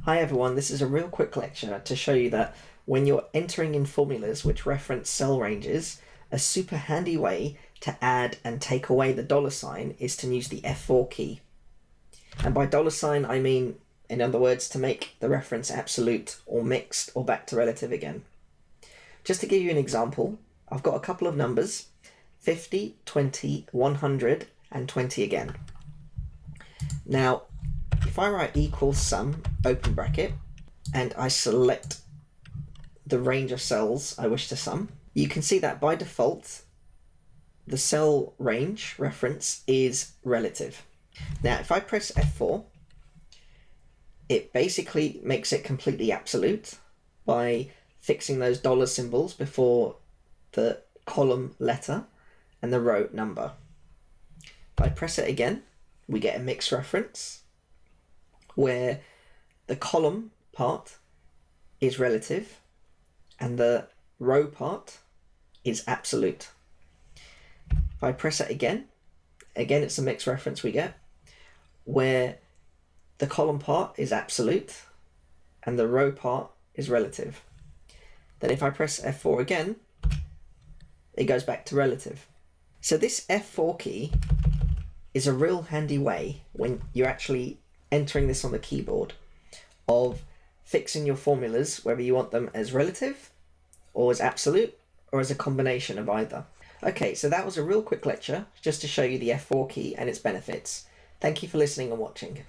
Hi everyone, this is a real quick lecture to show you that when you're entering in formulas which reference cell ranges, a super handy way to add and take away the dollar sign is to use the F4 key. And by dollar sign I mean, in other words, to make the reference absolute or mixed or back to relative again. Just to give you an example, I've got a couple of numbers, 50, 20, 100 and 20 again. Now, if I write equals sum, open bracket, and I select the range of cells I wish to sum, you can see that by default, the cell range reference is relative. Now, if I press F4, it basically makes it completely absolute by fixing those dollar symbols before the column letter and the row number. If I press it again, we get a mixed reference where the column part is relative and the row part is absolute. If I press it again it's a mixed reference we get where the column part is absolute and the row part is relative. Then if I press F4 again, it goes back to relative. So this F4 key is a real handy way when you're actually entering this on the keyboard of fixing your formulas, whether you want them as relative or as absolute or as a combination of either. Okay, so that was a real quick lecture just to show you the F4 key and its benefits. Thank you for listening and watching.